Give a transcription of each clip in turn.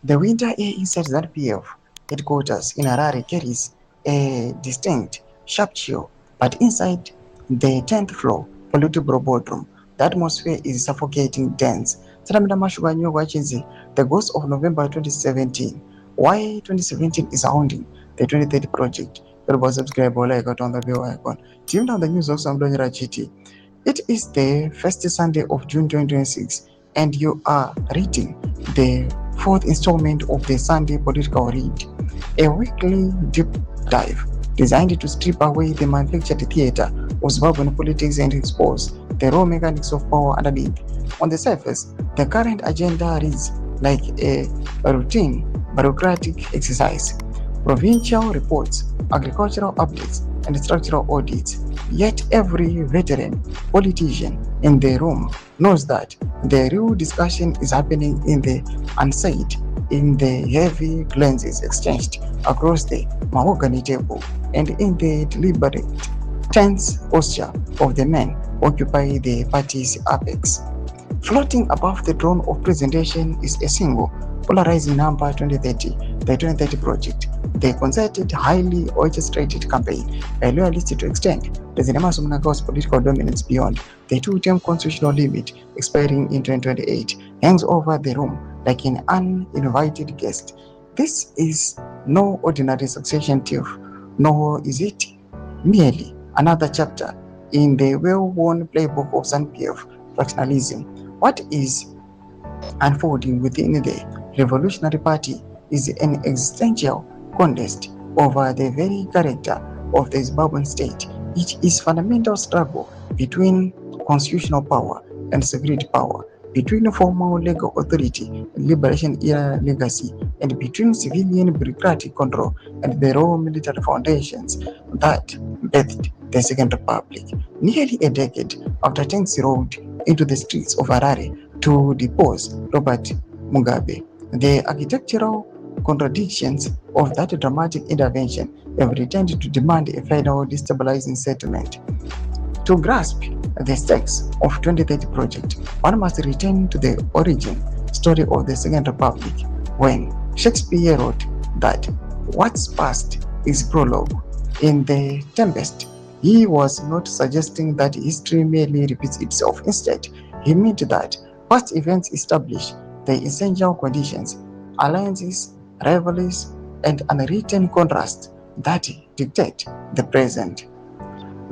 The winter air inside ZPF headquarters in Harare carries a distinct, sharp chill, but inside the 10th floor politburo boardroom, the atmosphere is suffocating dense. Salamina Mashuga Nyogwachinzi, the ghost of November 2017. Why 2017 is hounding the 2030 project? Subscribe or like on the bell icon. Tune down the news of Samdonira GT. It is the first Sunday of June 2026, and you are reading the fourth installment of the Sunday Political Read, a weekly deep dive designed to strip away the manufactured theater of Zimbabwean politics and expose the raw mechanics of power underneath. On the surface, the current agenda reads like a routine bureaucratic exercise. Provincial reports, agricultural updates, and structural audits. Yet every veteran politician in the room knows that the real discussion is happening in the unsaid, in the heavy glances exchanged across the mahogany table, and in the deliberate, tense posture of the men occupying the party's apex. Floating above the throne of presentation is a single polarizing number 2030, the 2030 project, the concerted, highly orchestrated campaign by loyalists to extend President Mnangagwa's political dominance beyond the two-term constitutional limit expiring in 2028 hangs over the room like an uninvited guest. This is no ordinary succession tiff, nor is it merely another chapter in the well-worn playbook of ZANU-PF fractionalism. What is unfolding within the Revolutionary Party is an existential contest over the very character of the Zimbabwean state. It is fundamental struggle between constitutional power and security power, between formal legal authority and liberation era legacy, and between civilian bureaucratic control and the raw military foundations that birthed the Second Republic. Nearly a decade after tanks rolled into the streets of Harare to depose Robert Mugabe, the architectural contradictions of that dramatic intervention have returned to demand a final destabilizing settlement. To grasp the stakes of 2030 project, one must return to the origin story of the Second Republic, when Shakespeare wrote that what's past is prologue. In The Tempest, he was not suggesting that history merely repeats itself. Instead, he meant that past events establish the essential conditions, alliances, rivalries, and unwritten contrasts that dictate the present.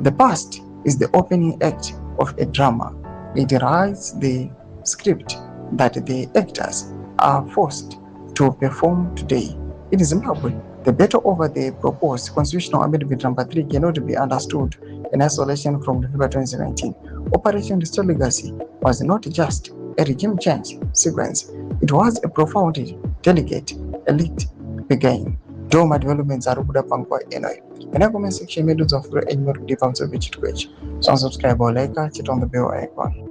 The past is the opening act of a drama. It writes the script that the actors are forced to perform today. In Zimbabwe, the battle over the proposed constitutional amendment number 3 cannot be understood in isolation from November 2017. Operation Restore Legacy was not just a regime change sequence, it was a profoundly delicate elite beginning. Doma developments are rubuta pangwa enoi. In the comment section, meduza fura enyi muri depa msobe chitwechi. So subscribe or like, hit on the bell icon.